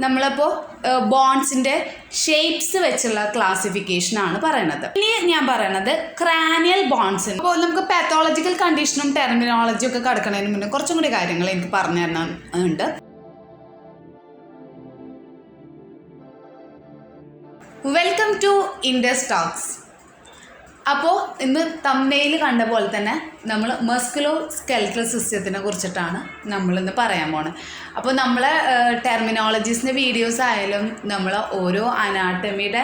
നമ്മളിപ്പോൾ ബോൺസിൻ്റെ ഷേപ്സ് വെച്ചുള്ള ക്ലാസിഫിക്കേഷനാണ് പറയണത്. ഇനി ഞാൻ പറയണത് ക്രാനിയൽ ബോൺസ്. അപ്പോൾ നമുക്ക് പാത്തോളജിക്കൽ കണ്ടീഷനും ടെർമിനോളജിയും ഒക്കെ കടക്കുന്നതിന് മുന്നേ കുറച്ചും കൂടി കാര്യങ്ങൾ എനിക്ക് പറഞ്ഞു തരാനുണ്ട്. Welcome to Indus Talks. അപ്പോൾ ഇന്ന് തംബ്നെയിൽ കണ്ട പോലെ തന്നെ നമ്മൾ മസ്കുലോസ്കെൽറ്റൽ സിസ്റ്റത്തിനെ കുറിച്ചിട്ടാണ് നമ്മളിന്ന് പറയാൻ പോണത്. അപ്പോൾ നമ്മളെ ടെർമിനോളജീസിൻ്റെ വീഡിയോസ് ആയാലും നമ്മൾ ഓരോ അനാട്ടമിയുടെ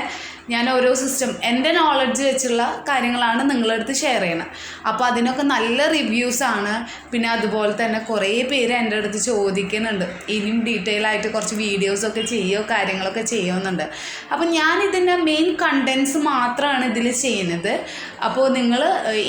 ഞാൻ ഓരോ സിസ്റ്റം എൻ്റെ നോളജ് വെച്ചുള്ള കാര്യങ്ങളാണ് നിങ്ങളടുത്ത് ഷെയർ ചെയ്യണം. അപ്പോൾ അതിനൊക്കെ നല്ല റിവ്യൂസാണ്. പിന്നെ അതുപോലെ തന്നെ കുറേ പേര് എൻ്റെ അടുത്ത് ചോദിക്കുന്നുണ്ട് ഇനിയും ഡീറ്റെയിൽ ആയിട്ട് കുറച്ച് വീഡിയോസൊക്കെ ചെയ്യുമോ കാര്യങ്ങളൊക്കെ ചെയ്യുന്നുണ്ട്. അപ്പോൾ ഞാൻ ഇതിൻ്റെ മെയിൻ കണ്ടൻസ് മാത്രമാണ് ഇതിൽ ചെയ്യുന്നത്. അപ്പോൾ നിങ്ങൾ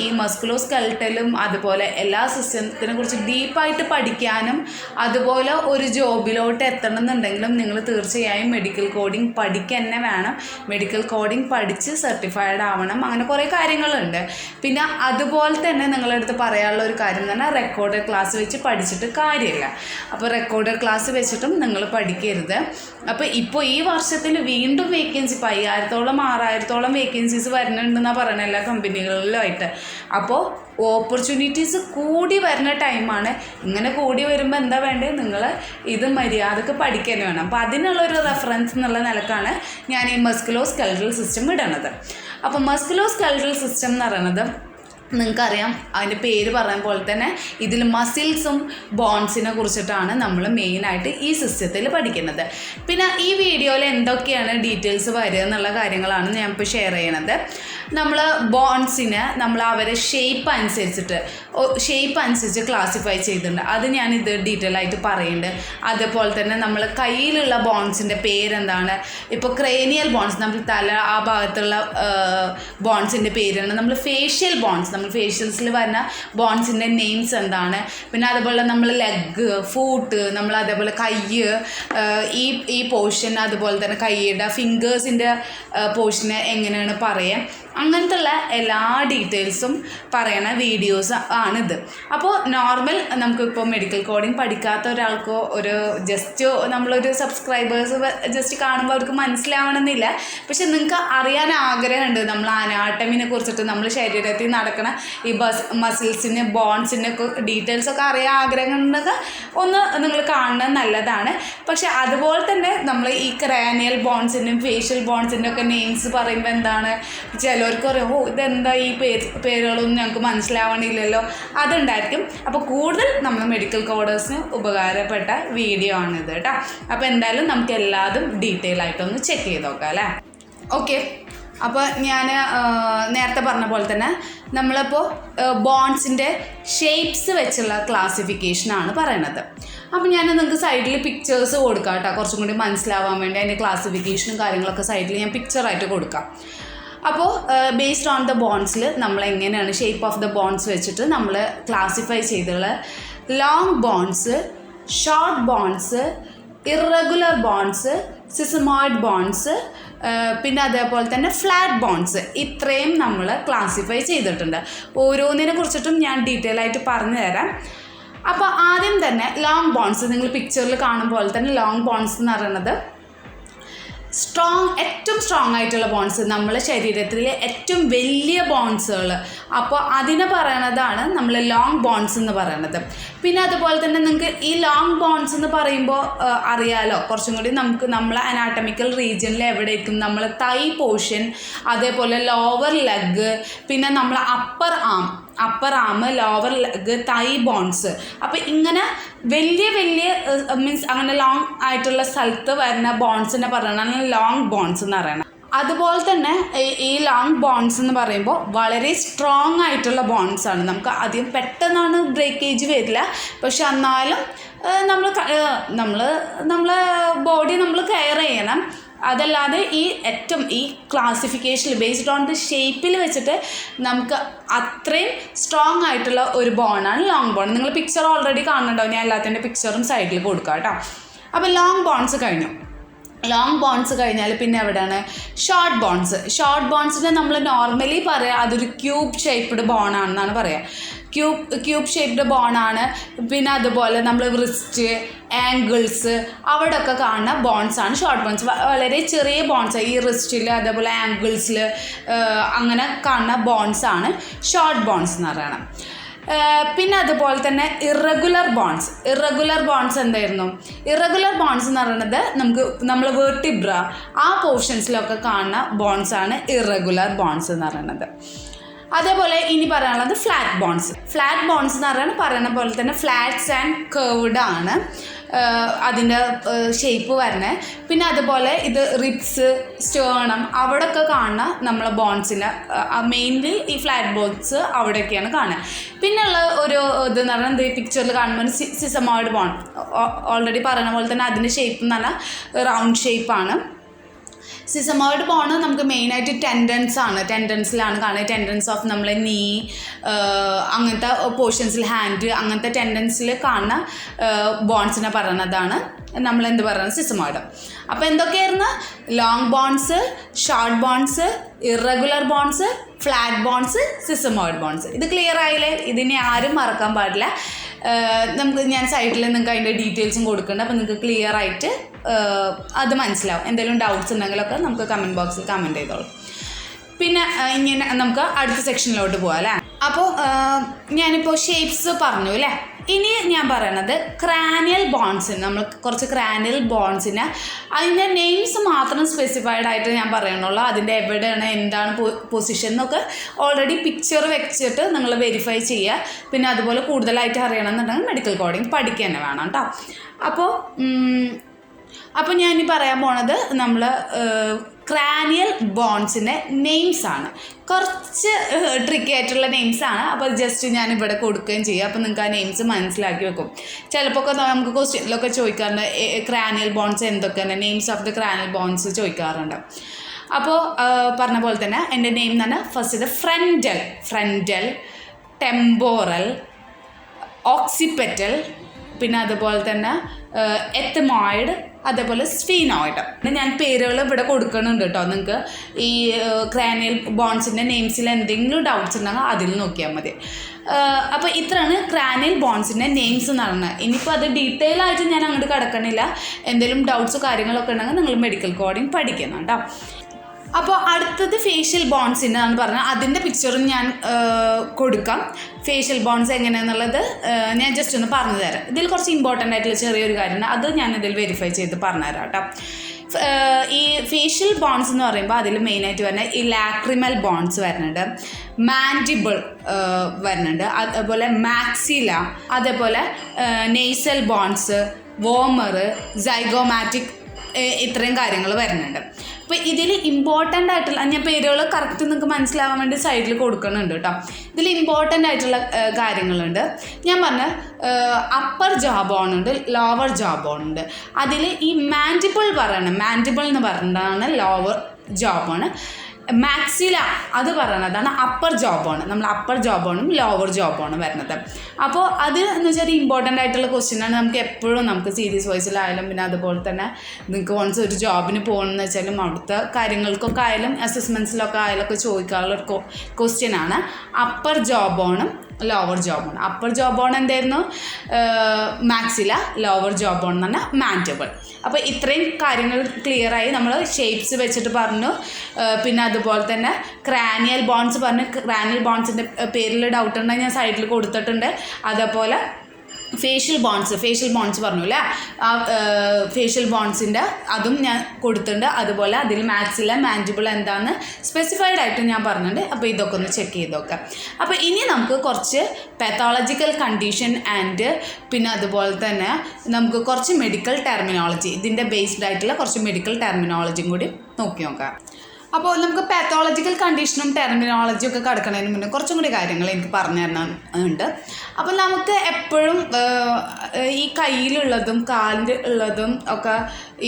ഈ മസ്കുലോസ്കെൽറ്റലും അതുപോലെ എല്ലാ സിസ്റ്റത്തിനെ കുറിച്ച് ഡീപ്പായിട്ട് പഠിക്കാനും അതുപോലെ ഒരു ജോബിലോട്ട് എത്തണം എന്നുണ്ടെങ്കിലും നിങ്ങൾ തീർച്ചയായും മെഡിക്കൽ കോഡിങ് പഠിക്കുക തന്നെ വേണം. മെഡിക്കൽ കോഡിങ് പഠിച്ച് സർട്ടിഫൈഡ് ആവണം. അങ്ങനെ കുറേ കാര്യങ്ങളുണ്ട്. പിന്നെ അതുപോലെ തന്നെ നിങ്ങളടുത്ത് പറയാനുള്ള ഒരു കാര്യം എന്ന് പറഞ്ഞാൽ റെക്കോർഡഡ് ക്ലാസ് വെച്ച് പഠിച്ചിട്ട് കാര്യമില്ല. അപ്പോൾ റെക്കോർഡഡ് ക്ലാസ് വെച്ചിട്ടും നിങ്ങൾ പഠിക്കരുത്. അപ്പോൾ ഇപ്പോൾ ഈ വർഷത്തിൽ വീണ്ടും വേക്കൻസി 5000-ഓളം 6000-ഓളം വേക്കൻസീസ് വരുന്നുണ്ടെന്നാണ് പറയുന്നത് എല്ലാ കമ്പനികളിലുമായിട്ട്. അപ്പോൾ ഓപ്പർച്യൂണിറ്റീസ് കൂടി വരുന്ന ടൈമാണ്. ഇങ്ങനെ കൂടി വരുമ്പോൾ എന്താ വേണ്ടത്, നിങ്ങൾ ഇത് മര്യാദക്ക് പഠിക്കാൻ വേണം. അപ്പോൾ അതിനുള്ളൊരു റെഫറൻസ് എന്നുള്ള നിലക്കാണ് ഞാൻ ഈ മസ്കുലോസ്കെൽറ്റൽ സിസ്റ്റം ഇടണത്. അപ്പോൾ മസ്കുലോസ്കെൽറ്റൽ സിസ്റ്റം എന്ന് പറയുന്നത് നിങ്ങൾക്കറിയാം, അതിൻ്റെ പേര് പറയുന്ന പോലെ തന്നെ ഇതിൽ മസിൽസും ബോൺസിനെ കുറിച്ചിട്ടാണ് നമ്മൾ മെയിനായിട്ട് ഈ സിസ്റ്റത്തിൽ പഠിക്കുന്നത്. പിന്നെ ഈ വീഡിയോയിൽ എന്തൊക്കെയാണ് ഡീറ്റെയിൽസ് വരിക എന്നുള്ള കാര്യങ്ങളാണ് ഞാൻ ഇപ്പോൾ ഷെയർ ചെയ്യണത്. നമ്മൾ ബോൺസിനെ നമ്മൾ അവരെ ഷേപ്പ് അനുസരിച്ച് ക്ലാസിഫൈ ചെയ്തിട്ടുണ്ട്. അത് ഞാനിത് ഡീറ്റെയിൽ ആയിട്ട് പറയുന്നുണ്ട്. അതുപോലെ തന്നെ നമ്മൾ കയ്യിലുള്ള ബോൺസിൻ്റെ പേരെന്താണ്. ഇപ്പോൾ ക്രേനിയൽ ബോൺസ്, നമ്മൾ തല ആ ഭാഗത്തുള്ള ബോൺസിൻ്റെ പേരാണ്. നമ്മൾ ഫേഷ്യൽ ബോൺസ്, നമ്മൾ ഫേഷ്യൽസിൽ വരുന്ന ബോൺസിൻ്റെ നെയിംസ് എന്താണ്. പിന്നെ അതുപോലെ നമ്മൾ ലെഗ്, ഫൂട്ട്, നമ്മൾ അതേപോലെ കൈ, ഈ പോർഷൻ, അതുപോലെ തന്നെ കൈയുടെ ഫിംഗേഴ്സിൻ്റെ പോർഷന് എങ്ങനെയാണ് പറയുക, അങ്ങനത്തുള്ള എല്ലാ ഡീറ്റെയിൽസും പറയണ വീഡിയോസ് ആണിത്. അപ്പോൾ നോർമൽ നമുക്കിപ്പോൾ മെഡിക്കൽ കോഡിങ് പഠിക്കാത്ത ഒരാൾക്കോ ഒരു ജസ്റ്റ് നമ്മളൊരു സബ്സ്ക്രൈബേഴ്സ് ജസ്റ്റ് കാണുമ്പോൾ അവർക്ക് മനസ്സിലാവണമെന്നില്ല. പക്ഷെ നിങ്ങൾക്ക് അറിയാൻ ആഗ്രഹമുണ്ട് നമ്മൾ അനാട്ടമിനെ കുറിച്ചിട്ട്, നമ്മൾ ശരീരത്തിൽ നടക്കണ ഈ മസിൽസിൻ്റെ ബോൺസിൻ്റെ ഡീറ്റെയിൽസൊക്കെ അറിയാൻ ആഗ്രഹമുണ്ടെങ്കിൽ ഒന്ന് നിങ്ങൾ കാണുന്നത് നല്ലതാണ്. പക്ഷെ അതുപോലെ തന്നെ നമ്മൾ ഈ ക്രാനിയൽ ബോൺസിൻ്റെയും ഫേഷ്യൽ ബോൺസിൻ്റെ ഒക്കെ നെയിംസ് പറയുമ്പോൾ എന്താണ്, ചിലവർക്ക് പറയും ഇതെന്താ ഈ പേരുകളൊന്നും ഞങ്ങൾക്ക് മനസ്സിലാവണില്ലല്ലോ, അതുണ്ടായിരിക്കും. അപ്പോൾ കൂടുതൽ നമ്മൾ മെഡിക്കൽ കോഡേഴ്സിന് ഉപകാരപ്പെട്ട വീഡിയോ ആണിത് കേട്ടോ. അപ്പോൾ എന്തായാലും നമുക്ക് എല്ലാതും ഡീറ്റെയിൽ ആയിട്ടൊന്ന് ചെക്ക് ചെയ്ത് നോക്കാം അല്ലേ. ഓക്കെ, അപ്പോൾ ഞാൻ നേരത്തെ പറഞ്ഞ പോലെ തന്നെ നമ്മളിപ്പോൾ ബോൺസിൻ്റെ ഷേപ്സ് വെച്ചുള്ള ക്ലാസിഫിക്കേഷനാണ് പറയണത്. അപ്പോൾ ഞാൻ നിങ്ങൾക്ക് സൈഡിൽ പിക്ചേഴ്സ് കൊടുക്കാം കേട്ടോ, കുറച്ചും കൂടി മനസ്സിലാവാൻ വേണ്ടി. അതിൻ്റെ ക്ലാസിഫിക്കേഷനും കാര്യങ്ങളൊക്കെ സൈഡിൽ ഞാൻ പിക്ചറായിട്ട് കൊടുക്കാം. അപ്പോൾ ബേസ്ഡ് ഓൺ ദ ബോൺസിൽ നമ്മൾ എങ്ങനെയാണ് ഷേപ്പ് ഓഫ് ദ ബോൺസ് വെച്ചിട്ട് നമ്മൾ ക്ലാസിഫൈ ചെയ്തുള്ള long bones, short bones, irregular bones, sesamoid bones, പിന്നെ അതേപോലെ തന്നെ ഫ്ലാറ്റ് ബോൺസ്, ഇത്രയും നമ്മൾ ക്ലാസിഫൈ ചെയ്തിട്ടുണ്ട്. ഓരോന്നിനെ കുറിച്ചിട്ടും ഞാൻ ഡീറ്റെയിൽ ആയിട്ട് പറഞ്ഞു തരാം. അപ്പോൾ ആദ്യം തന്നെ ലോങ് ബോൺസ്, നിങ്ങൾ പിക്ചറിൽ കാണുന്ന പോലെ തന്നെ ലോങ് ബോൺസ് എന്ന് പറയുന്നത് ഏറ്റവും സ്ട്രോങ് ആയിട്ടുള്ള ബോൺസ്, നമ്മളെ ശരീരത്തിലെ ഏറ്റവും വലിയ ബോൺസുകൾ. അപ്പോൾ അതിനെ പറയണതാണ് നമ്മൾ ലോങ് ബോൺസ് എന്ന് പറയണത്. പിന്നെ അതുപോലെ തന്നെ നിങ്ങൾക്ക് ഈ ലോങ് ബോൺസ് എന്ന് പറയുമ്പോൾ അറിയാലോ, കുറച്ചും കൂടി നമ്മളെ അനാട്ടമിക്കൽ റീജിയനിൽ എവിടേക്കും നമ്മൾ തൈ പോർഷൻ, അതേപോലെ ലോവർ ലെഗ്, പിന്നെ നമ്മൾ അപ്പർ ആം, ലോവർ ലെഗ്, തൈ ബോൺസ്. അപ്പോൾ ഇങ്ങനെ വലിയ മീൻസ് അങ്ങനെ ലോങ് ആയിട്ടുള്ള സ്ഥലത്ത് വരുന്ന ബോൺസിനെ പറയുന്നതാണ് ലോങ് ബോൺസ് എന്ന് പറയുന്നത്. അതുപോലെ തന്നെ ഈ ലോങ് ബോൺസ് എന്ന് പറയുമ്പോൾ വളരെ സ്ട്രോങ് ആയിട്ടുള്ള ബോൺസാണ്. നമുക്ക് അധികം പെട്ടെന്നാണ് ബ്രേക്കേജ് വരില്ല, പക്ഷെ എന്നാലും നമ്മളെ ബോഡി നമ്മൾ കെയർ ചെയ്യണം. അതല്ലാതെ ഈ ക്ലാസിഫിക്കേഷനിൽ ബേസ്ഡ് ഓൺ ദി ഷേപ്പിൽ വെച്ചിട്ട് നമുക്ക് അത്രയും സ്ട്രോങ് ആയിട്ടുള്ള ഒരു ബോണാണ് ലോങ് ബോൺ. നിങ്ങൾ പിക്ചർ ഓൾറെഡി കാണുന്നുണ്ടാവും, ഞാൻ എല്ലാത്തിൻ്റെ പിക്ചറും സൈഡിൽ കൊടുക്കാം കേട്ടോ. അപ്പോൾ ലോങ് ബോൺസ് കഴിഞ്ഞു. ലോങ് ബോൺസ് കഴിഞ്ഞാൽ പിന്നെ എവിടെയാണ് ഷോർട്ട് ബോൺസിനെ നമ്മൾ നോർമലി പറയുക അതൊരു ക്യൂബ് ഷേപ്പ്ഡ് ബോണാണെന്നാണ് പറയുക. ക്യൂബ് ഷേപ്ഡ് ബോണാണ്. പിന്നെ അതുപോലെ നമ്മൾ റിസ്റ്റ്, ആംഗിൾസ് അവിടെയൊക്കെ കാണുന്ന ബോൺസാണ് ഷോർട്ട് ബോൺസ്. വളരെ ചെറിയ ബോൺസ് ഈ റിസ്റ്റിൽ അതേപോലെ ആംഗിൾസിൽ അങ്ങനെ കാണുന്ന ബോൺസാണ് ഷോർട്ട് ബോൺസ് എന്ന് പറയണം. പിന്നെ അതുപോലെ തന്നെ ഇറഗുലർ ബോൺസ് എന്തായിരുന്നു? ഇറഗുലർ ബോൺസ് എന്ന് പറയുന്നത് നമ്മൾ വെർട്ടിബ്ര ആ പോർഷൻസിലൊക്കെ കാണുന്ന ബോൺസാണ് ഇറഗുലർ ബോൺസ് എന്ന് പറയുന്നത്. അതേപോലെ ഇനി പറയാനുള്ളത് ഫ്ലാറ്റ് ബോൺസ് എന്ന് പറയുന്ന പോലെ തന്നെ ഫ്ലാറ്റ്സ് ആൻഡ് കർവ്ഡ് ആണ് അതിൻ്റെ ഷേപ്പ് വരുന്നത്. പിന്നെ അതുപോലെ ഇത് റിബ്സ്, സ്റ്റേർണം അവിടെയൊക്കെ കാണുന്ന നമ്മളെ ബോൺസിൻ്റെ മെയിൻലി ഈ ഫ്ലാറ്റ് ബോൺസ് അവിടെയൊക്കെയാണ് കാണുക. പിന്നെയുള്ള ഒരു ഇതെന്ന് പറഞ്ഞാൽ ഈ പിക്ചറിൽ കാണുമ്പോൾ സിസമോയിഡ് ബോൺ, ഓൾറെഡി പറയുന്ന പോലെ തന്നെ അതിൻ്റെ ഷേപ്പ് എന്ന് പറഞ്ഞാൽ റൗണ്ട് ഷേപ്പാണ്. സിസമോയിഡ് ബോൺ നമുക്ക് മെയിനായിട്ട് ടെൻഡൻസിലാണ് കാണുക. ടെൻഡൻസ് ഓഫ് നമ്മളെ നീ അങ്ങനത്തെ പോർഷൻസിൽ, ഹാൻഡ് അങ്ങനത്തെ ടെൻഡൻസിൽ കാണുന്ന ബോൺസിനെ പറയുന്നതാണ് നമ്മളെന്ത് പറയുന്നത്? സിസമോയിഡ്. അപ്പോൾ എന്തൊക്കെയായിരുന്നു? Long bones, short bones, irregular bones, flat bones, sesamoid bones. ഇത് ക്ലിയർ ആയില്ലേ? ഇതിനെ ആരും മറക്കാൻ പാടില്ല. ഞാൻ സൈഡിൽ നിങ്ങൾക്ക് അതിൻ്റെ ഡീറ്റെയിൽസും കൊടുക്കുന്നുണ്ട്. അപ്പോൾ നിങ്ങൾക്ക് ക്ലിയർ ആയിട്ട് അത് മനസ്സിലാവും. എന്തെങ്കിലും ഡൗട്ട്സ് ഉണ്ടെങ്കിലൊക്കെ നമുക്ക് കമൻറ്റ് ബോക്സിൽ കമൻറ്റ് ചെയ്തോളൂ. പിന്നെ ഇങ്ങനെ നമുക്ക് അടുത്ത സെക്ഷനിലോട്ട് പോകാം അല്ലേ. അപ്പോൾ ഞാനിപ്പോൾ ഷേപ്സ് പറഞ്ഞു അല്ലേ. ഇനി ഞാൻ പറയണത് ക്രാനിയൽ ബോൺസിന്, നമ്മൾ കുറച്ച് ക്രാനിയൽ ബോൺസിന് അതിൻ്റെ നെയിംസ് മാത്രം സ്പെസിഫൈഡ് ആയിട്ട് ഞാൻ പറയണുള്ളൂ. അതിൻ്റെ എവിടെയാണ്, എന്താണ് പൊസിഷൻ എന്നൊക്കെ ഓൾറെഡി പിക്ചർ വെച്ചിട്ട് നിങ്ങൾ വെരിഫൈ ചെയ്യുക. പിന്നെ അതുപോലെ കൂടുതലായിട്ട് അറിയണമെന്നുണ്ടെങ്കിൽ മെഡിക്കൽ കോഡിങ് പഠിക്കുക തന്നെ വേണം കേട്ടോ. അപ്പോൾ ഞാനീ പറയാൻ പോണത് നമ്മൾ ക്രാനിയൽ ബോൺസിൻ്റെ നെയിംസാണ്. കുറച്ച് ട്രിക്കി ആയിട്ടുള്ള നെയിംസാണ്. അപ്പോൾ ജസ്റ്റ് ഞാൻ ഇവിടെ കൊടുക്കുകയും ചെയ്യുക. അപ്പോൾ നിങ്ങൾക്ക് ആ നെയിംസ് മനസ്സിലാക്കി വെക്കും. ചിലപ്പോൾ ഒക്കെ നമുക്ക് ക്വസ്റ്റ്യനിലൊക്കെ ചോദിക്കാറുണ്ട് ക്രാനിയൽ ബോൺസ് എന്തൊക്കെയാണ്, names of the cranial bones ചോദിക്കാറുണ്ട്. അപ്പോൾ പറഞ്ഞ പോലെ തന്നെ എൻ്റെ നെയിം എന്ന് പറഞ്ഞാൽ ഫസ്റ്റ് ഇത് ഫ്രണ്ടൽ, ടെമ്പോറൽ, ഓക്സിപെറ്റൽ, പിന്നെ അതുപോലെ തന്നെ എത്തമോയിഡ്, അതേപോലെ സ്ഫീനോയിഡ്. ഞാൻ പേരുകൾ ഇവിടെ കൊടുക്കുന്നുണ്ട് കേട്ടോ. നിങ്ങൾക്ക് ഈ ക്രാനിയൽ ബോൺസിൻ്റെ നെയിംസിൽ എന്തെങ്കിലും ഡൗട്ട്സ് ഉണ്ടെങ്കിൽ അതിൽ നോക്കിയാൽ മതി. അപ്പോൾ ഇത്രയാണ് ക്രാനിയൽ ബോൺസിൻ്റെ നെയിംസ് എന്ന് പറയുന്നത്. ഇനിയിപ്പോൾ അത് ഡീറ്റെയിൽ ആയിട്ട് ഞാൻ അങ്ങോട്ട് കിടക്കണില്ല. എന്തെങ്കിലും ഡൗട്ട്സ് കാര്യങ്ങളൊക്കെ ഉണ്ടെങ്കിൽ നിങ്ങൾ മെഡിക്കൽ കോഡിങ് പഠിക്കണം കേട്ടോ. അപ്പോൾ അടുത്തത് ഫേഷ്യൽ ബോൺസിൻ്റെ എന്ന് പറഞ്ഞാൽ അതിൻ്റെ പിക്ചറും ഞാൻ കൊടുക്കാം. ഫേഷ്യൽ ബോൺസ് എങ്ങനെയാണെന്നുള്ളത് ഞാൻ ജസ്റ്റ് ഒന്ന് പറഞ്ഞു തരാം. ഇതിൽ കുറച്ച് ഇമ്പോർട്ടൻ്റ് ആയിട്ടുള്ള ചെറിയൊരു കാര്യമുണ്ട്, അത് ഞാൻ ഇതിൽ വെരിഫൈ ചെയ്ത് പറഞ്ഞു തരാം കേട്ടോ. ഈ ഫേഷ്യൽ ബോൺസ് എന്ന് പറയുമ്പോൾ അതിൽ മെയിനായിട്ട് വരുന്നത് ഈ ലാക്രിമൽ ബോൺസ് വരുന്നുണ്ട്, മാൻഡിബിൾ വരുന്നുണ്ട്, അതേപോലെ മാക്സില, അതേപോലെ നെയ്സൽ ബോൺസ്, വോമർ, സൈഗോമാറ്റിക്, ഇത്രയും കാര്യങ്ങൾ വരുന്നുണ്ട്. അപ്പോൾ ഇതിൽ ഇമ്പോർട്ടൻ്റ് ആയിട്ടുള്ള, ഞാൻ പേരുകൾ കറക്റ്റ് നിങ്ങൾക്ക് മനസ്സിലാവാൻ വേണ്ടി സൈഡിൽ കൊടുക്കുന്നുണ്ട് കേട്ടോ. ഇതിൽ ഇമ്പോർട്ടൻ്റ് ആയിട്ടുള്ള കാര്യങ്ങളുണ്ട്. ഞാൻ പറഞ്ഞ അപ്പർ ജോ ബോൺ ഉണ്ട്, ലോവർ ജോ ബോൺ ഉണ്ട്. അതിൽ ഈ മാൻഡിബിൾ എന്ന് പറയുന്നതാണ് ലോവർ ജോ ബോൺ. മാക്സില അത് പറയുന്നതാണ് അപ്പർ ജോ ബോൺ. നമ്മൾ അപ്പർ ജോ ബോണും ലോവർ ജോ ബോണും വരുന്നത്. അപ്പോൾ അത് എന്ന് വെച്ചാൽ ഇമ്പോർട്ടൻ്റ് ആയിട്ടുള്ള ക്വസ്റ്റ്യനാണ്. നമുക്ക് എപ്പോഴും നമുക്ക് സീരീസ് വൈസിലായാലും പിന്നെ അതുപോലെ തന്നെ നിങ്ങൾക്ക് വൺസ് ഒരു ജോബിന് പോകണമെന്ന് വെച്ചാലും അവിടുത്തെ കാര്യങ്ങൾക്കൊക്കെ ആയാലും അസസ്മെൻറ്റ്സിലൊക്കെ ആയാലൊക്കെ ചോദിക്കാനുള്ള ഒരു ക്വസ്റ്റ്യനാണ് അപ്പർ ജോ ബോണും lower jaw bone. Upper jaw bone എന്തായിരുന്നു? മാക്സില. ലോവർ ജോ ബോൺ എന്ന് പറഞ്ഞാൽ മാൻഡിബിൾ. അപ്പോൾ ഇത്രയും കാര്യങ്ങൾ ക്ലിയറായി. നമ്മൾ ഷേപ്സ് വെച്ചിട്ട് പറഞ്ഞു. പിന്നെ അതുപോലെ തന്നെ ക്രാനിയൽ ബോൺസ് പറഞ്ഞു. ക്രാനിയൽ ബോൺസിൻ്റെ പേരിൽ ഡൗട്ട് ഉണ്ടെങ്കിൽ ഞാൻ സൈഡിൽ കൊടുത്തിട്ടുണ്ട്. അതേപോലെ ഫേഷ്യൽ ബോൺസ് പറഞ്ഞു അല്ലേ. ആ ഫേഷ്യൽ ബോൺസിൻ്റെ അതും ഞാൻ കൊടുത്തിട്ടുണ്ട്. അതുപോലെ അതിൽ മാക്സില, മാൻഡിബിൾ എന്താണെന്ന് സ്പെസിഫൈഡ് ആയിട്ട് ഞാൻ പറഞ്ഞിട്ടുണ്ട്. അപ്പോൾ ഇതൊക്കെ ഒന്ന് ചെക്ക് ചെയ്ത് നോക്കാം. അപ്പോൾ ഇനി നമുക്ക് കുറച്ച് പാത്തോളജിക്കൽ കണ്ടീഷൻ ആൻഡ് പിന്നെ അതുപോലെ തന്നെ നമുക്ക് കുറച്ച് മെഡിക്കൽ ടെർമിനോളജി, ഇതിൻ്റെ ബേസ്ഡ് ആയിട്ടുള്ള കുറച്ച് മെഡിക്കൽ ടെർമിനോളജിയും കൂടി നോക്കി നോക്കാം. അപ്പോൾ നമുക്ക് പാത്തോളജിക്കൽ കണ്ടീഷനും ടെർമിനോളജിയും ഒക്കെ കിടക്കുന്നതിന് മുന്നേ കുറച്ചും കൂടി കാര്യങ്ങൾ എനിക്ക് പറഞ്ഞു തരാനുണ്ട്. അപ്പോൾ നമുക്ക് എപ്പോഴും ഈ കയ്യിലുള്ളതും കാലിൻ്റെ ഉള്ളതും ഒക്കെ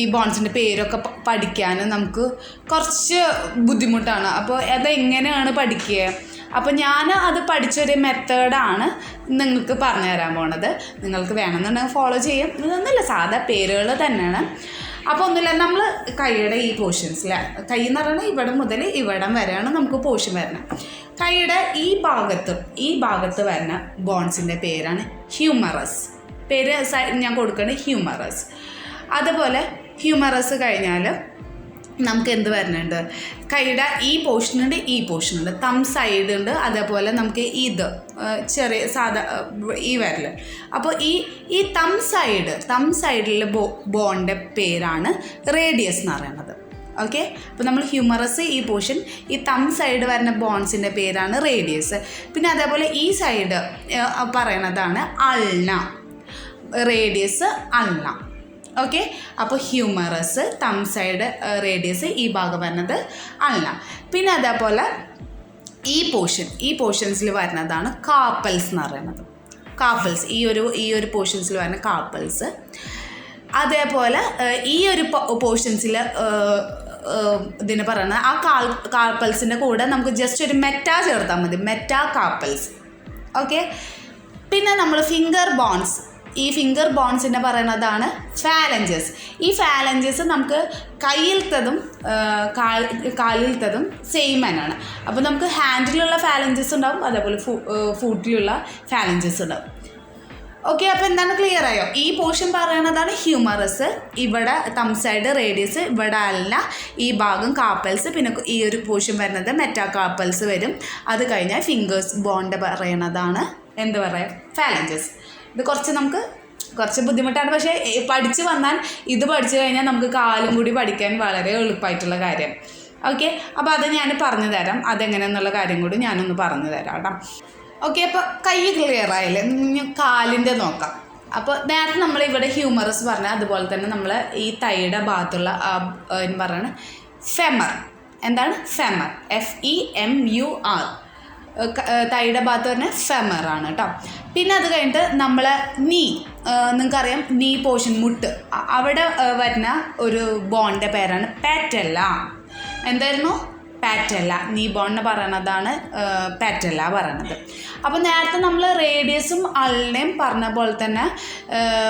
ഈ ബോൺസിൻ്റെ പേരൊക്കെ പഠിക്കാൻ നമുക്ക് കുറച്ച് ബുദ്ധിമുട്ടാണ്. അപ്പോൾ അതെങ്ങനെയാണ് പഠിക്കുക? അപ്പോൾ ഞാൻ അത് പഠിച്ചൊരു മെത്തേഡാണ് നിങ്ങൾക്ക് പറഞ്ഞു തരാൻ പോണത്. നിങ്ങൾക്ക് വേണമെന്നുണ്ടെങ്കിൽ ഫോളോ ചെയ്യും. ഇതൊന്നുമില്ല, സാധാ പേരുകൾ തന്നെയാണ്. അപ്പോൾ ഒന്നുമില്ല, നമ്മൾ കൈയുടെ ഈ പോർഷൻസിൽ, കൈ എന്ന് പറയുന്നത് ഇവിടെ മുതൽ ഇവിടം വരെയാണ് നമുക്ക് പോർഷൻ വരുന്നത്. കൈയുടെ ഈ ഭാഗത്ത് വരുന്ന ബോൺസിൻ്റെ പേരാണ് ഹ്യൂമറസ്. പേര് ഞാൻ കൊടുക്കുന്നത് ഹ്യൂമറസ്. അതുപോലെ ഹ്യൂമറസ് കഴിഞ്ഞാൽ നമുക്ക് എന്ത് വരുന്നുണ്ട്, കൈയുടെ ഈ പോർഷനുണ്ട്, ഈ പോർഷനുണ്ട്, തം സൈഡ് ഉണ്ട്, അതേപോലെ നമുക്ക് ഇത് ചെറിയ സാധാ ഈ വിരൽ. അപ്പോൾ ഈ തം സൈഡിലെ ബോണിൻ്റെ പേരാണ് റേഡിയസ് എന്ന് പറയുന്നത്. ഓക്കെ, അപ്പോൾ നമ്മൾ ഹ്യൂമറസ് ഈ പോർഷൻ, ഈ തം സൈഡ് വരുന്ന ബോൺസിൻ്റെ പേരാണ് റേഡിയസ്. പിന്നെ അതേപോലെ ഈ സൈഡ് പറയണതാണ് അൾന, റേഡിയസ് അൾന. ഓക്കെ, അപ്പോൾ ഹ്യൂമറസ്, തം സൈഡ്, റേഡിയസ്, ഈ ഭാഗം വരുന്നത് അൾന. പിന്നെ അതേപോലെ ഈ പോർഷൻസിൽ വരുന്നതാണ് കാർപ്പൽസ് എന്ന് പറയുന്നത്. കാർപ്പൽസ് ഈ ഒരു പോർഷൻസിൽ വരുന്ന കാർപ്പൽസ്. അതേപോലെ ഈ ഒരു പോർഷൻസിൽ ഇതിന് പറയുന്നത് ആ കാർപ്പൽസിൻ്റെ കൂടെ നമുക്ക് ജസ്റ്റ് ഒരു മെറ്റാ ചേർത്താൽ മതി, മെറ്റാ കാർപ്പൽസ്. ഓക്കെ, പിന്നെ നമ്മൾ ഈ ഫിംഗർ ബോൺസിൻ്റെ പറയുന്നതാണ് ഫാലഞ്ചസ്. ഈ ഫാലഞ്ചസ് നമുക്ക് കയ്യിലത്തതും കാലിലത്തതും സെയിം തന്നെയാണ്. അപ്പോൾ നമുക്ക് ഹാൻഡിലുള്ള ഫാലഞ്ചസ് ഉണ്ടാവും, അതേപോലെ ഫൂട്ടിലുള്ള ഫാലഞ്ചസ് ഉണ്ടാവും. ഓക്കെ, അപ്പോൾ എന്താണ്, ക്ലിയർ ആയോ? ഈ പോർഷൻ പറയുന്നതാണ് ഹ്യൂമറസ്, ഇവിടെ തം സൈഡ് റേഡിയസ്, ഇവിടെ അല്ല, ഈ ഭാഗം കാർപ്പൽസ്, പിന്നെ ഈ ഒരു പോർഷൻ വരുന്നത് മെറ്റാ കാർപ്പൽസ് വരും. അത് കഴിഞ്ഞാൽ ഫിംഗേഴ്സ് ബോണ്ട് പറയുന്നതാണ് എന്ത് പറയാം, ഫാലഞ്ചസ്. ഇത് കുറച്ച് ബുദ്ധിമുട്ടാണ്, പക്ഷേ പഠിച്ചു വന്നാൽ, ഇത് പഠിച്ചു കഴിഞ്ഞാൽ നമുക്ക് കാലും കൂടി പഠിക്കാൻ വളരെ എളുപ്പമായിട്ടുള്ള കാര്യം. ഓക്കെ, അപ്പോൾ അത് ഞാൻ പറഞ്ഞു തരാം, അതെങ്ങനെയെന്നുള്ള കാര്യം കൂടി ഞാനൊന്ന് പറഞ്ഞു തരാം കേട്ടോ. ഓക്കെ, അപ്പോൾ കൈ ക്ലിയർ ആയില്ലേ, കാലിൻ്റെ നോക്കാം. അപ്പോൾ നേരത്തെ നമ്മൾ ഇവിടെ ഹ്യൂമറസ് പറഞ്ഞാൽ, അതുപോലെ തന്നെ നമ്മൾ ഈ തൈയുടെ ഭാഗത്തുള്ള എന്ന് പറയുന്നത് ഫെമർ. എന്താണ് ഫെമർ? FEMUR. തൈയുടെ ഭാഗത്ത് പറഞ്ഞാൽ ഫെമറാണ് കേട്ടോ. പിന്നെ അത് കഴിഞ്ഞിട്ട് നമ്മൾ നിങ്ങൾക്കറിയാം, നീ പോർഷൻ, മുട്ട്, അവിടെ വരുന്ന ഒരു ബോണിൻ്റെ പേരാണ് പാറ്റല്ല. എന്തായിരുന്നു? പാറ്റല്ല. നീ ബോണിന് പറയണതാണ് പാറ്റല്ല പറയണത്. അപ്പോൾ നേരത്തെ നമ്മൾ റേഡിയസും അൾനയും പറഞ്ഞ പോലെ തന്നെ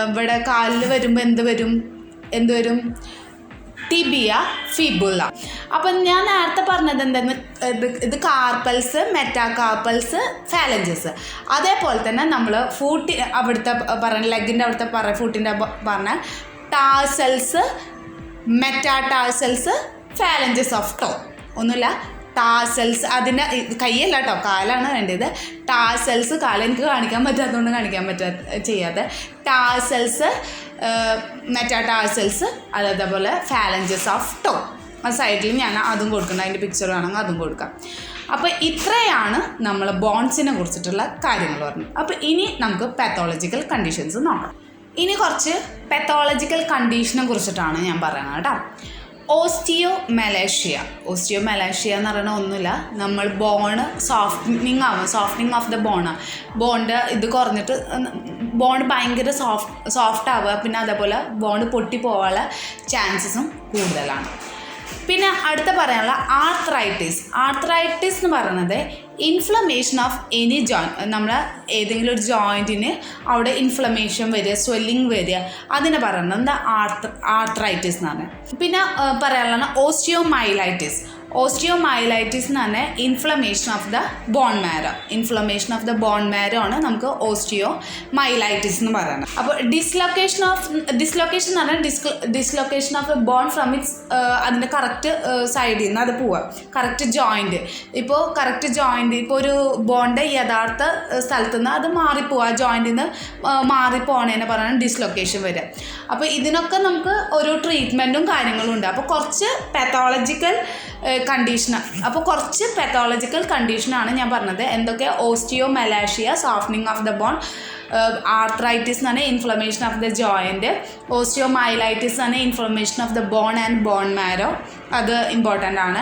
ഇവിടെ കാലിൽ വരുമ്പോൾ എന്ത് വരും? Tibia, fibula. അപ്പം ഞാൻ നേരത്തെ പറഞ്ഞത് എന്തായിരുന്നു, ഇത് കാർപ്പൽസ്, മെറ്റാ കാർപ്പൽസ്, ഫാലഞ്ചസ്. അതേപോലെ തന്നെ നമ്മൾ അവിടുത്തെ പറഞ്ഞ ലെഗിൻ്റെ അവിടുത്തെ ഫൂട്ടിൻ്റെ പറഞ്ഞ tarsals, meta tarsals, ഫാലഞ്ചസ് of tau. ഒന്നുമില്ല, ടാർസൽസ്, അതിൻ്റെ കൈയല്ല കേട്ടോ, കാലാണ് വേണ്ടത്. ടാർസൽസ്, കാലം എനിക്ക് കാണിക്കാൻ പറ്റാത്തതുകൊണ്ട് കാണിക്കാൻ ചെയ്യാതെ, ടാർസൽസ്, മെറ്റാടാർസൽസ്, അതേപോലെ ഫാലഞ്ചസ് ഓഫ് ടോ. ആ സൈഡിൽ ഞാൻ അതും കൊടുക്കണം, അതിൻ്റെ പിക്ചർ വേണമെങ്കിൽ അതും കൊടുക്കാം. അപ്പോൾ ഇത്രയാണ് നമ്മൾ ബോൺസിനെ കുറിച്ചിട്ടുള്ള കാര്യങ്ങൾ പറഞ്ഞത്. അപ്പോൾ ഇനി നമുക്ക് പാത്തോളജിക്കൽ കണ്ടീഷൻസ് നോക്കാം. ഇനി കുറച്ച് പാത്തോളജിക്കൽ കണ്ടീഷനെ കുറിച്ചിട്ടാണ് ഞാൻ പറയുന്നത് കേട്ടോ. ഓസ്റ്റിയോമലേഷ്യ എന്ന് പറയുന്നത് ഒന്നുമില്ല, നമ്മൾ born softening of the bond ഇത് കുറഞ്ഞിട്ട് ബോണ്ട് ഭയങ്കര സോഫ്റ്റ് ആവുക, പിന്നെ അതേപോലെ ബോണ്ട് പൊട്ടിപ്പോവാനുള്ള ചാൻസസും കൂടുതലാണ്. പിന്നെ അടുത്ത പറയാനുള്ള ആർത്രൈറ്റിസ് എന്ന് പറയുന്നത് ഇൻഫ്ലമേഷൻ ഓഫ് എനി ജോയിൻറ്റ്. നമ്മൾ ഏതെങ്കിലും ഒരു ജോയിൻറ്റിന് അവിടെ ഇൻഫ്ലമേഷൻ വരിക, സ്വെല്ലിങ് വരിക, അതിനെ പറയുന്നത് ആർത്രൈറ്റിസ് എന്ന് പറഞ്ഞാൽ. പിന്നെ പറയാനുള്ളതാണ് ഓസ്റ്റിയോമൈലൈറ്റിസ് എന്ന് പറഞ്ഞാൽ inflammation of the bone marrow ആണ് നമുക്ക് ഓസ്റ്റിയോമൈലൈറ്റിസ് എന്ന് പറയുന്നത്. അപ്പോൾ ഡിസ്ലൊക്കേഷൻ എന്ന് പറഞ്ഞാൽ dislocation of a bone from its, അതിൻ്റെ കറക്റ്റ് സൈഡിൽ നിന്ന് അത് പോവുക, കറക്റ്റ് ജോയിൻറ്റ്. ഇപ്പോൾ ഒരു ബോണ്ട് യഥാർത്ഥ സ്ഥലത്തു നിന്ന് അത് മാറിപ്പോവുക, ആ ജോയിൻറ്റിൽ നിന്ന് മാറിപ്പോണേനെ പറയുന്നത് ഡിസ്ലൊക്കേഷൻ വരിക. അപ്പോൾ ഇതിനൊക്കെ നമുക്ക് ഓരോ ട്രീറ്റ്മെൻറ്റും കാര്യങ്ങളും ഉണ്ട്. അപ്പോൾ കുറച്ച് പാത്തോളജിക്കൽ കണ്ടീഷനാണ് ഞാൻ പറഞ്ഞത്. എന്തൊക്കെ? Osteomalacia, softening of the bone, arthritis എന്ന് പറഞ്ഞാൽ inflammation of the joint, osteomyelitis എന്ന് പറഞ്ഞാൽ inflammation of the bone and bone marrow, അത് ഇമ്പോർട്ടൻ്റ് ആണ്.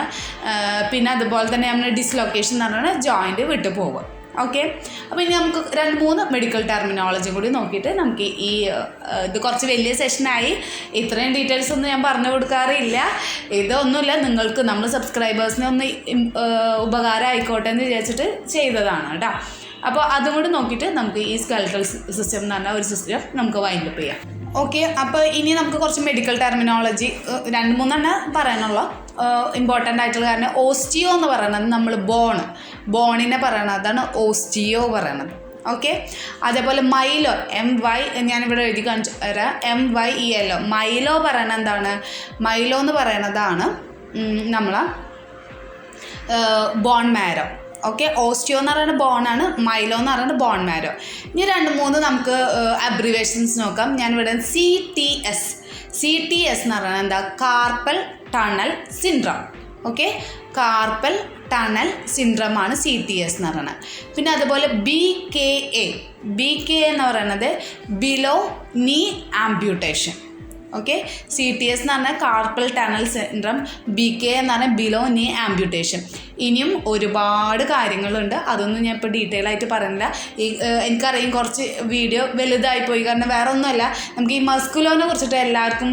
പിന്നെ അതുപോലെ തന്നെ നമ്മൾ ഡിസ്ലൊക്കേഷൻ എന്ന് പറഞ്ഞാൽ ജോയിൻറ്റ് വിട്ടു പോകുക. ഓക്കെ, അപ്പോൾ ഇനി നമുക്ക് 2-3 മെഡിക്കൽ ടെർമിനോളജി കൂടി നോക്കിയിട്ട് നമുക്ക് ഇത് കുറച്ച് വലിയ സെഷനായി, ഇത്രയും ഡീറ്റെയിൽസ് ഒന്നും ഞാൻ പറഞ്ഞു കൊടുക്കാറില്ല. ഇതൊന്നുമില്ല, നിങ്ങൾക്ക് നമ്മൾ സബ്സ്ക്രൈബേഴ്സിനെ ഒന്ന് ഉപകാരം ആയിക്കോട്ടെ എന്ന് വിചാരിച്ചിട്ട് ചെയ്തതാണ് കേട്ടോ. അപ്പോൾ അതും കൂടി നോക്കിയിട്ട് നമുക്ക് ഈ സ്കെലറ്റൽ സിസ്റ്റം എന്ന് പറഞ്ഞാൽ ഒരു സിസ്റ്റം നമുക്ക് വൈൻഡപ്പ് ചെയ്യാം. ഓക്കെ, അപ്പോൾ ഇനി നമുക്ക് കുറച്ച് മെഡിക്കൽ ടെർമിനോളജി 2-3 പറയാനുള്ള ഇമ്പോർട്ടൻ്റ് ആയിട്ടുള്ള കാരണം. ഓസ്റ്റിയോ എന്ന് പറയുന്നത് നമ്മൾ ബോണിനെ പറയണതാണ് ഓസ്റ്റിയോ പറയണത്. ഓക്കെ, അതേപോലെ മൈലോ MY ഞാനിവിടെ എഴുതി കാണിച്ചു തരാം. MYELO മൈലോ പറയണത് എന്താണ്? മൈലോ എന്ന് പറയണതാണ് നമ്മളെ ബോൺ മാരോ. ഓക്കെ, ഓസ്റ്റിയോ എന്ന് പറയുന്നത് ബോണാണ്, മൈലോ എന്ന് പറയുന്നത് ബോൺ മാരോ. ഇനി 2-3 നമുക്ക് അബ്രിവേഷൻസ് നോക്കാം. ഞാനിവിടെ CTS എന്ന് പറയുന്നത് എന്താ? Carpal tunnel syndrome. Okay, carpal tunnel സിൻഡ്രോമാണ് CTS എന്ന് പറയുന്നത്. പിന്നെ അതുപോലെ BKA എന്ന് പറയുന്നത് ബിലോ നീ ആംബ്യൂട്ടേഷൻ. ഓക്കെ, CTS എന്ന് പറഞ്ഞാൽ കാർപ്പൽ ടണൽ സിൻഡ്രോം, BKA എന്ന് പറഞ്ഞാൽ ബിലോ നീ ആംബ്യൂട്ടേഷൻ. ഇനിയും ഒരുപാട് കാര്യങ്ങളുണ്ട്, അതൊന്നും ഞാൻ ഇപ്പോൾ ഡീറ്റെയിൽ ആയിട്ട് പറയുന്നില്ല. എനിക്കറിയാം കുറച്ച് വീഡിയോ വലുതായിപ്പോയി, കാരണം വേറെ ഒന്നുമല്ല, നമുക്ക് ഈ മസ്കുലോനെ കുറിച്ചിട്ട് എല്ലാവർക്കും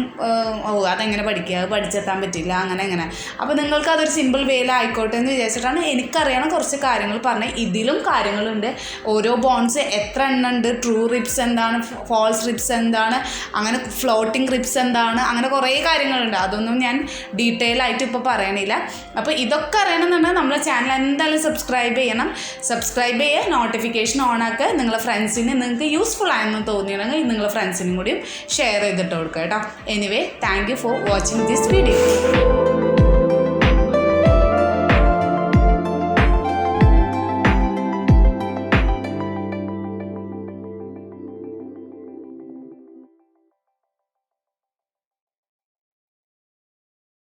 അതെങ്ങനെ പഠിക്കുക, അത് പഠിച്ചെത്താൻ പറ്റില്ല, അങ്ങനെ. അപ്പോൾ നിങ്ങൾക്ക് അതൊരു സിമ്പിൾ വേയിലായിക്കോട്ടെ എന്ന് വിചാരിച്ചിട്ടാണ് എനിക്കറിയണം കുറച്ച് കാര്യങ്ങൾ പറഞ്ഞത്. ഇതിലും കാര്യങ്ങളുണ്ട്. ഓരോ ബോൺസ് എത്ര എണ്ണം ഉണ്ട്, ട്രൂ റിബ്സ് എന്താണ്, ഫാൾസ് റിബ്സ് എന്താണ്, അങ്ങനെ ഫ്ലോട്ടിംഗ് റിബ്സ് എന്താണ്, അങ്ങനെ കുറേ കാര്യങ്ങളുണ്ട്. അതൊന്നും ഞാൻ ഡീറ്റെയിൽ ആയിട്ട് ഇപ്പോൾ പറയണില്ല. അപ്പോൾ ഇതൊക്കെ അറിയണമെന്നുണ്ടെങ്കിൽ നമ്മളെ ചാനൽ എന്തായാലും സബ്സ്ക്രൈബ് ചെയ്യുക, നോട്ടിഫിക്കേഷൻ ഓൺ ആക്കുക. നിങ്ങളെ ഫ്രണ്ട്സിന് നിങ്ങൾക്ക് യൂസ്ഫുൾ ആയെന്ന് തോന്നിയിട്ടുണ്ടെങ്കിൽ നിങ്ങളെ ഫ്രണ്ട്സിനും കൂടിയും ഷെയർ ചെയ്തിട്ട് കൊടുക്കുക കേട്ടോ. Anyway, thank you for watching this video.